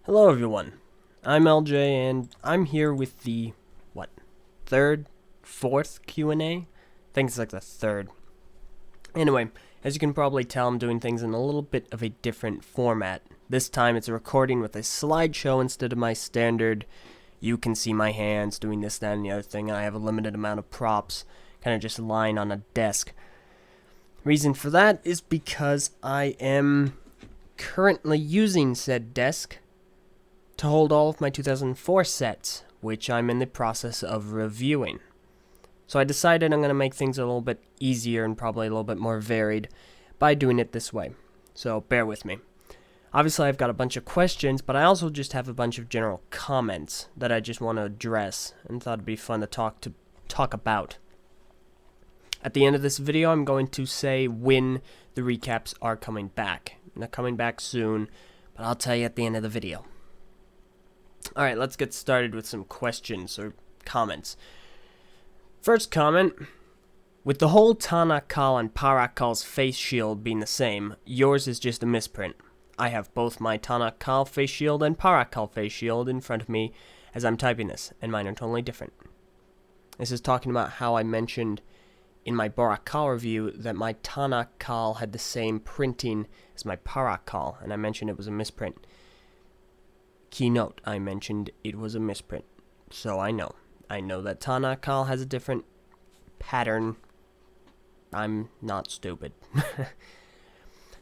Hello everyone, I'm Eljay and I'm here with the, third, fourth Q&A? I think it's like the third. Anyway, as you can probably tell, I'm doing things in a little bit of a different format. This time it's a recording with a slideshow instead of my standard, you can see my hands doing this, that, and the other thing. I have a limited amount of props, kind of just lying on a desk. Reason for that is because I am currently using said desk to hold all of my 2004 sets, which I'm in the process of reviewing. So I decided I'm going to make things a little bit easier and probably a little bit more varied by doing it this way. So bear with me. Obviously I've got a bunch of questions, but I also just have a bunch of general comments that I just want to address and thought it'd be fun to talk about. At the end of this video, I'm going to say when the recaps are coming back. They're coming back soon, but I'll tell you at the end of the video. Alright, let's get started with some questions or comments. First comment, with the whole Tanakal and Parakal's face shield being the same, yours is just a misprint. I have both my Tanakal face shield and Parakal face shield in front of me as I'm typing this, and mine are totally different. This is talking about how I mentioned in my Barakal review that my Tanakal had the same printing as my Parakal, and I mentioned it was a misprint. Keynote, I mentioned it was a misprint. So I know that Tanakal has a different pattern. I'm not stupid.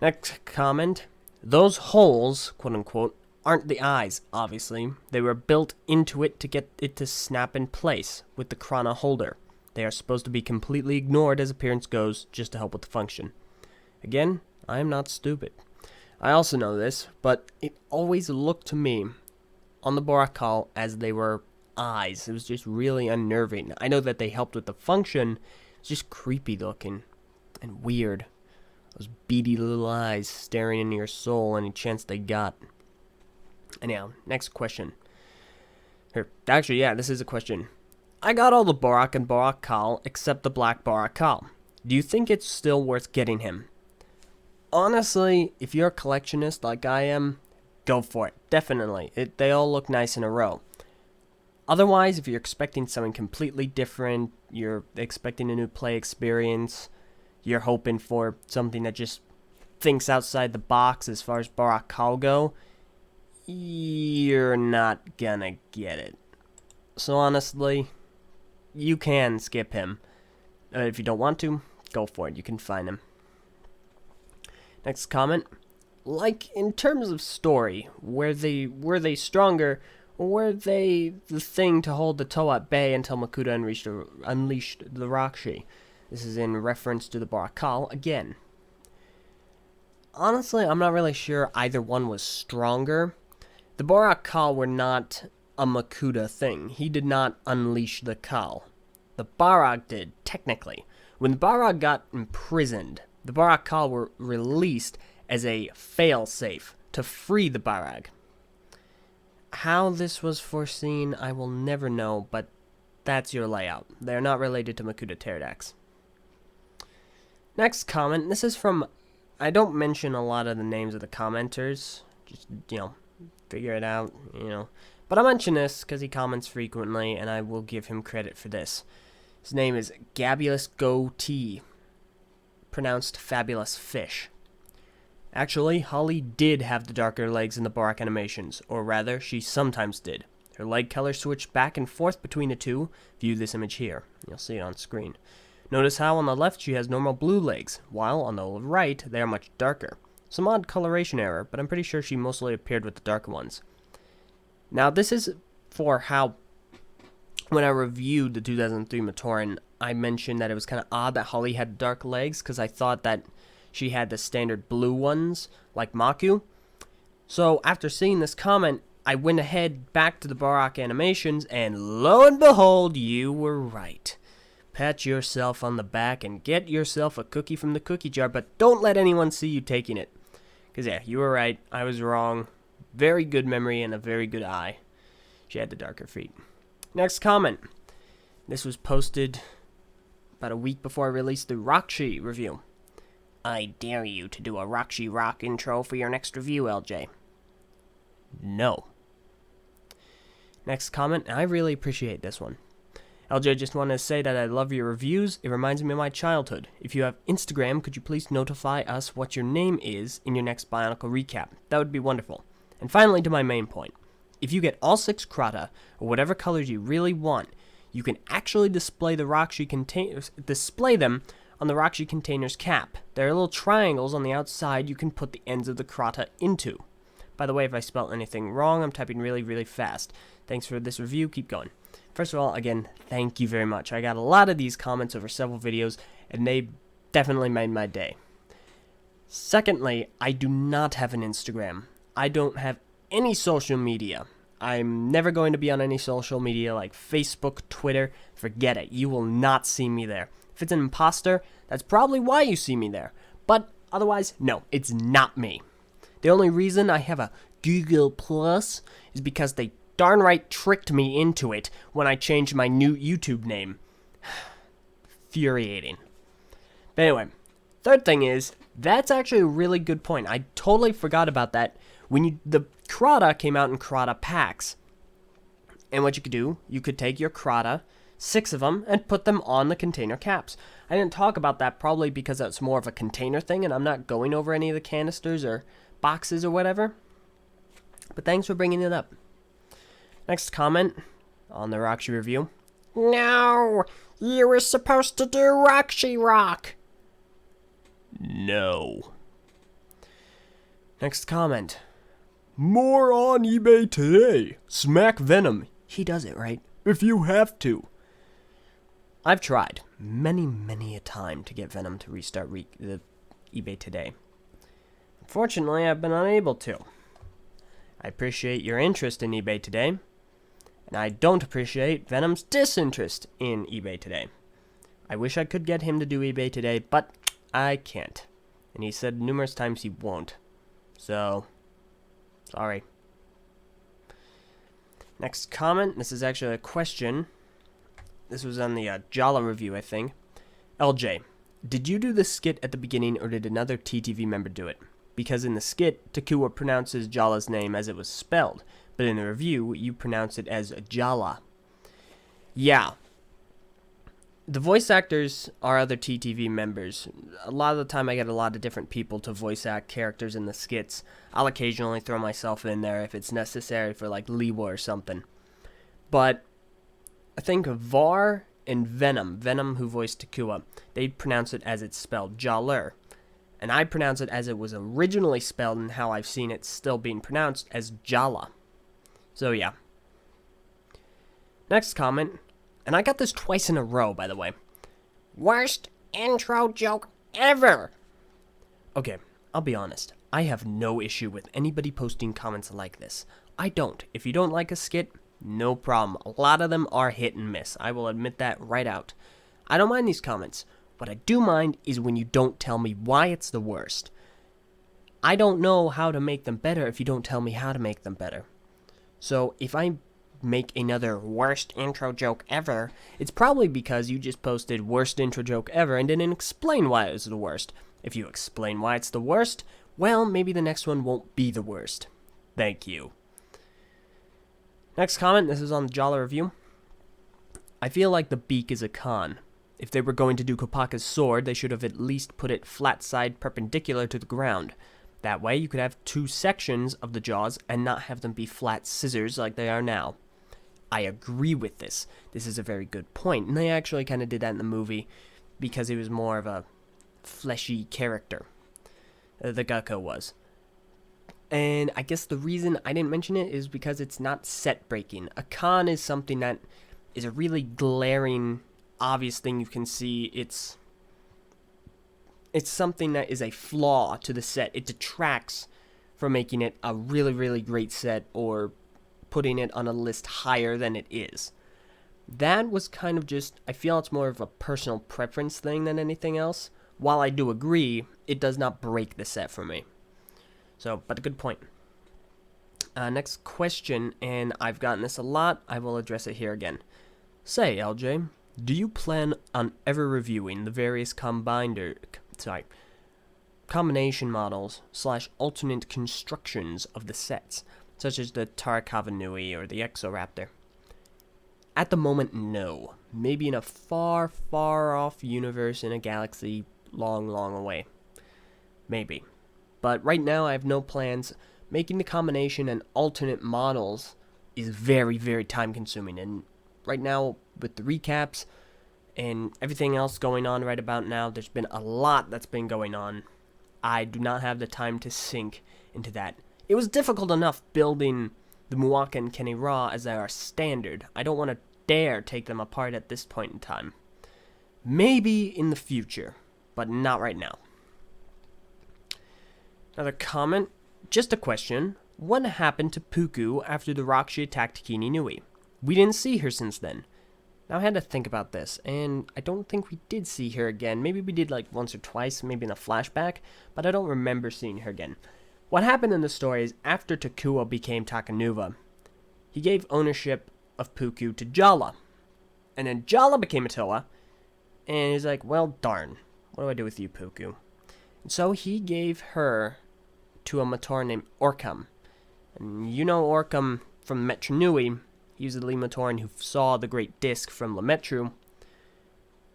Next comment. Those holes, quote unquote, aren't the eyes, obviously. They were built into it to get it to snap in place with the chrono holder. They are supposed to be completely ignored as appearance goes, just to help with the function. Again, I am not stupid. I also know this, but it always looked to me on the Barakal as they were eyes. It was just really unnerving. I know that they helped with the function. It's just creepy looking and weird. Those beady little eyes staring into your soul any chance they got. Anyhow, next question. This is a question. I got all the Borak and Barakal except the black Barakal. Do you think it's still worth getting him? Honestly, if you're a collectionist like I am, go for it. Definitely. They all look nice in a row. Otherwise, if you're expecting something completely different, you're expecting a new play experience, you're hoping for something that just thinks outside the box as far as Barakal go, you're not gonna get it. So honestly, you can skip him. If you don't want to, go for it. You can find him. Next comment. Like, in terms of story, were they stronger, or were they the thing to hold the Toa at bay until Makuta unleashed the Rakshi? This is in reference to the Barakal again. Honestly, I'm not really sure either one was stronger. The Barakal were not a Makuta thing. He did not unleash the Kal. The Barag did, technically. When the Barag got imprisoned, the Barakal were released as a fail-safe to free the Barag. How this was foreseen, I will never know, but that's your layout. They are not related to Makuta Pterodax. Next comment, this is from, I don't mention a lot of the names of the commenters, just, figure it out, But I mention this because he comments frequently, and I will give him credit for this. His name is Gabulous Goatee, pronounced Fabulous Fish. Actually, Holly did have the darker legs in the Barak animations, or rather, she sometimes did. Her leg color switched back and forth between the two. View this image here. You'll see it on screen. Notice how on the left she has normal blue legs, while on the right they are much darker. Some odd coloration error, but I'm pretty sure she mostly appeared with the darker ones. Now this is for how, when I reviewed the 2003 Matoran, I mentioned that it was kind of odd that Holly had dark legs, because I thought that she had the standard blue ones, like Maku. So after seeing this comment, I went ahead back to the Barak animations, and lo and behold, you were right. Pat yourself on the back and get yourself a cookie from the cookie jar, but don't let anyone see you taking it. Because yeah, you were right, I was wrong. Very good memory and a very good eye. She had the darker feet. Next comment. This was posted about a week before I released the Rakshi review. I dare you to do a Rakshi Rock intro for your next review, Eljay. No. Next comment, and I really appreciate this one. Eljay, just want to say that I love your reviews. It reminds me of my childhood. If you have Instagram, could you please notify us what your name is in your next Bionicle recap? That would be wonderful. And finally, to my main point. If you get all 6 Krata, or whatever colors you really want, you can actually display them on the Roxy container's cap. There are little triangles on the outside you can put the ends of the Krata into. By the way, if I spelled anything wrong, I'm typing really, really fast. Thanks for this review. Keep going. First of all, again, thank you very much. I got a lot of these comments over several videos, and they definitely made my day. Secondly, I do not have an Instagram. I don't have any social media. I'm never going to be on any social media like Facebook, Twitter. Forget it. You will not see me there. If it's an imposter, that's probably why you see me there. But otherwise, no, it's not me. The only reason I have a Google Plus is because they darn right tricked me into it when I changed my new YouTube name. Infuriating. But anyway, third thing is, that's actually a really good point. I totally forgot about that. When the Krata came out in Krata packs. And what you could do, you could take your Krata, 6 of them, and put them on the container caps. I didn't talk about that probably because that's more of a container thing, and I'm not going over any of the canisters or boxes or whatever. But thanks for bringing it up. Next comment on the Roxy review. No, you were supposed to do Roxy Rock. No. Next comment. More on eBay today. Smack Venom. He does it, right? If you have to. I've tried many a time to get Venom to restart the eBay today. Unfortunately, I've been unable to. I appreciate your interest in eBay today, and I don't appreciate Venom's disinterest in eBay today. I wish I could get him to do eBay today, but I can't. And he said numerous times he won't. So, sorry. Next comment. This is actually a question. This was on the Jala review, I think. Eljay, did you do the skit at the beginning, or did another TTV member do it? Because in the skit, Takua pronounces Jala's name as it was spelled, but in the review, you pronounce it as Jala. Yeah. The voice actors are other TTV members. A lot of the time I get a lot of different people to voice act characters in the skits. I'll occasionally throw myself in there if it's necessary for like Lewa or something. But I think Var and Venom who voiced Takua, they pronounce it as it's spelled, Jaler. And I pronounce it as it was originally spelled and how I've seen it still being pronounced as Jala. So yeah. Next comment. And I got this twice in a row, by the way. Worst intro joke ever. Okay, I'll be honest. I have no issue with anybody posting comments like this. I don't. If you don't like a skit, no problem. A lot of them are hit and miss. I will admit that right out. I don't mind these comments. What I do mind is when you don't tell me why it's the worst. I don't know how to make them better if you don't tell me how to make them better. So if I make another worst intro joke ever, it's probably because you just posted worst intro joke ever and didn't explain why it was the worst. If you explain why it's the worst, well, maybe the next one won't be the worst. Thank you. Next comment, this is on the Jala review. I feel like the beak is a con. If they were going to do Kopaka's sword, they should have at least put it flat side perpendicular to the ground. That way you could have 2 sections of the jaws and not have them be flat scissors like they are now. I agree with this. This is a very good point. And they actually kind of did that in the movie because he was more of a fleshy character. The Gecko was. And I guess the reason I didn't mention it is because it's not set breaking. A con is something that is a really glaring, obvious thing you can see. It's something that is a flaw to the set. It detracts from making it a really, really great set or putting it on a list higher than it is. That was kind of just, I feel it's more of a personal preference thing than anything else. While I do agree, it does not break the set for me. So, but a good point. Next question, and I've gotten this a lot. I will address it here again. Say, Eljay, do you plan on ever reviewing the various combination models / alternate constructions of the sets? such as the Tarakavanui or the Exoraptor? At the moment, no. Maybe in a far, far off universe in a galaxy long, long away. Maybe. But right now, I have no plans. Making the combination and alternate models is very, very time consuming. And right now, with the recaps and everything else going on right about now, there's been a lot that's been going on. I do not have the time to sink into that. It was difficult enough building the Muaka and Kenny-Ra as they are standard. I don't want to dare take them apart at this point in time. Maybe in the future, but not right now. Another comment, just a question. What happened to Puku after the Rakshi attacked Kini Nui? We didn't see her since then. Now I had to think about this, and I don't think we did see her again. Maybe we did like once or twice, maybe in a flashback, but I don't remember seeing her again. What happened in the story is after Takua became Takanuva, he gave ownership of Puku to Jala. And then Jala became Attila, and he's like, well, darn, what do I do with you, Puku? And so he gave her to a Mator named Orcam. And you know Orcam from Metru Nui. He was the lead Matoran who saw the Great Disc from Lametru,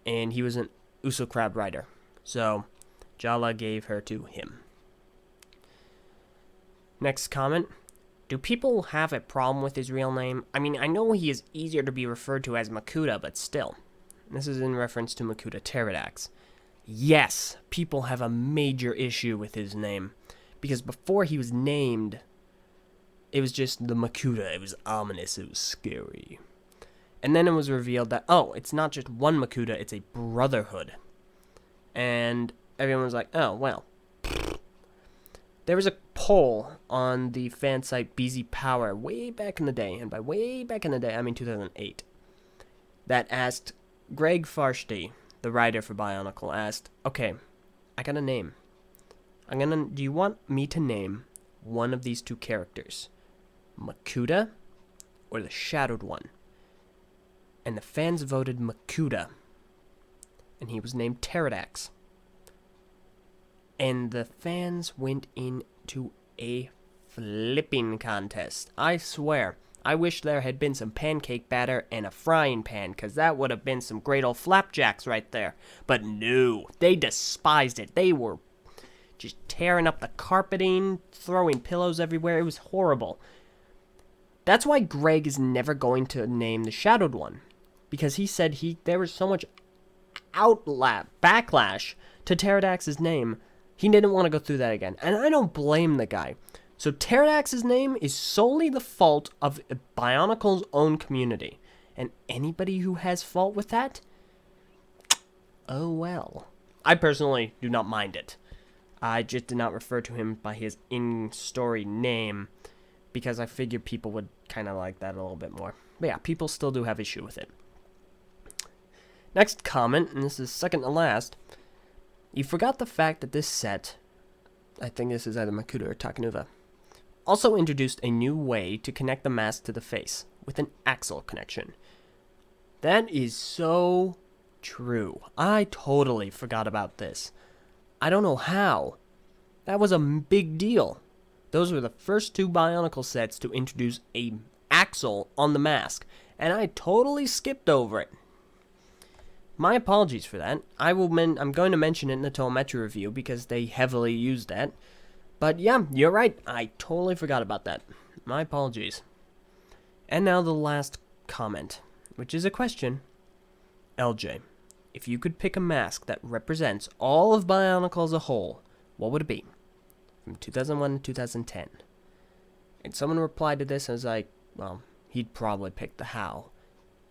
and he was an Usocrab rider. So Jala gave her to him. Next comment. Do people have a problem with his real name? I mean, I know he is easier to be referred to as Makuta, but still. This is in reference to Makuta Pterodax. Yes, people have a major issue with his name. Because before he was named, it was just the Makuta. It was ominous. It was scary. And then it was revealed that, oh, it's not just one Makuta, it's a brotherhood. And everyone was like, oh, well. There was a poll on the fan site BZ Power way back in the day, and by way back in the day, I mean 2008, that asked Greg Farshty, the writer for Bionicle, asked, okay, I got a name. Do you want me to name one of these two characters? Makuta or the Shadowed One? And the fans voted Makuta, and he was named Pterodax. And the fans went into a flipping contest. I swear, I wish there had been some pancake batter and a frying pan, because that would have been some great old flapjacks right there. But no, they despised it. They were just tearing up the carpeting, throwing pillows everywhere. It was horrible. That's why Greg is never going to name the Shadowed One, because he said there was so much backlash to Pterodax's name. He didn't want to go through that again, and I don't blame the guy. So Pterodax's name is solely the fault of Bionicle's own community, and anybody who has fault with that, oh well. I personally do not mind it. I just did not refer to him by his in-story name, because I figured people would kind of like that a little bit more. But yeah, people still do have issue with it. Next comment, and this is second to last. You forgot the fact that this set, I think this is either Makuta or Takanuva, also introduced a new way to connect the mask to the face, with an axle connection. That is so true. I totally forgot about this. I don't know how. That was a big deal. Those were the first two Bionicle sets to introduce a axle on the mask, and I totally skipped over it. My apologies for that. I'm going to mention it in the Telemetry review because they heavily used that. But yeah, you're right. I totally forgot about that. My apologies. And now the last comment, which is a question. Eljay, if you could pick a mask that represents all of Bionicle as a whole, what would it be? From 2001 to 2010. And someone replied to this and was like, well, he'd probably pick the How.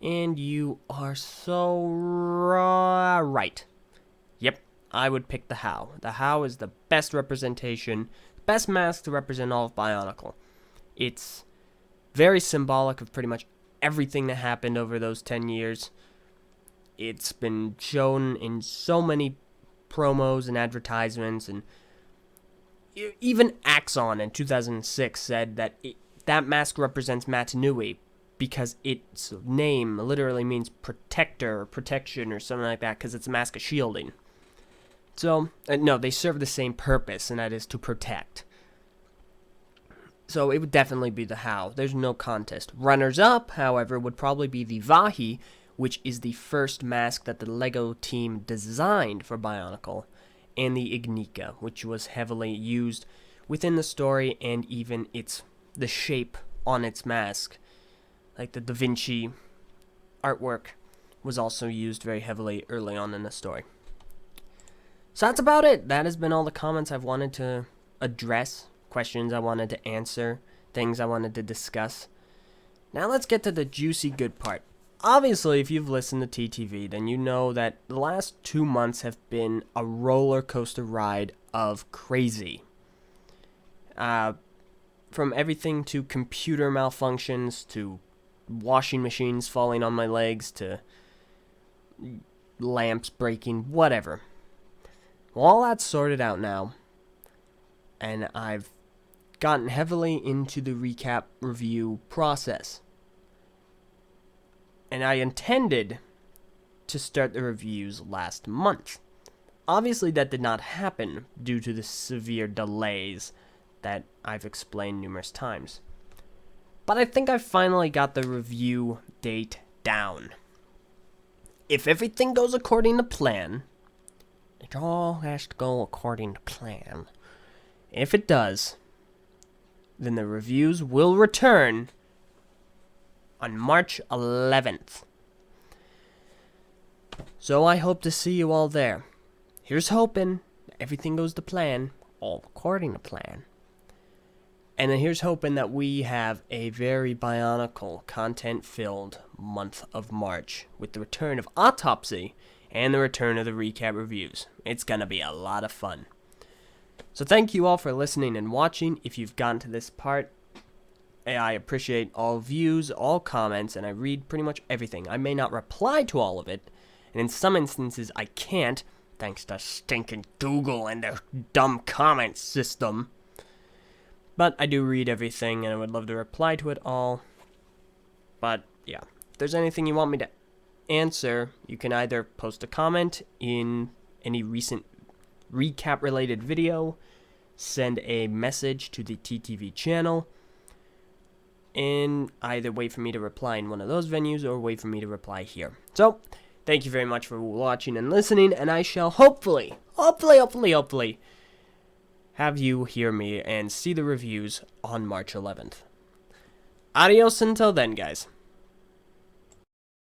And you are so right. Yep, I would pick the How. The How is the best representation, best mask to represent all of Bionicle. It's very symbolic of pretty much everything that happened over those 10 years. It's been shown in so many promos and advertisements, and even Axon in 2006 said that that mask represents Matanui, because its name literally means protector or protection or something like that, because it's a mask of shielding. So, no, they serve the same purpose, and that is to protect. So it would definitely be the how. There's no contest. Runners up, however, would probably be the Vahi, which is the first mask that the LEGO team designed for Bionicle, and the Ignika, which was heavily used within the story and even the shape on its mask. Like the Da Vinci artwork was also used very heavily early on in the story. So that's about it. That has been all the comments I've wanted to address, questions I wanted to answer, things I wanted to discuss. Now let's get to the juicy good part. Obviously, if you've listened to TTV, then you know that the last 2 months have been a roller coaster ride of crazy. From everything to computer malfunctions, to washing machines falling on my legs, to lamps breaking, whatever. Well, all that's sorted out now, and I've gotten heavily into the recap review process. And I intended to start the reviews last month. Obviously, that did not happen due to the severe delays that I've explained numerous times. But I think I finally got the review date down. If everything goes according to plan, it all has to go according to plan. If it does, then the reviews will return on March 11th. So I hope to see you all there. Here's hoping that everything goes to plan, all according to plan. And then here's hoping that we have a very Bionicle content-filled month of March with the return of Autopsy and the return of the recap reviews. It's gonna be a lot of fun. So thank you all for listening and watching. If you've gotten to this part, I appreciate all views, all comments, and I read pretty much everything. I may not reply to all of it, and in some instances I can't, thanks to stinking Google and their dumb comment system. But I do read everything, and I would love to reply to it all. But, yeah. If there's anything you want me to answer, you can either post a comment in any recent recap-related video, send a message to the TTV channel, and either wait for me to reply in one of those venues, or wait for me to reply here. So, thank you very much for watching and listening, and I shall hopefully have you hear me and see the reviews on March 11th. Adios until then, guys.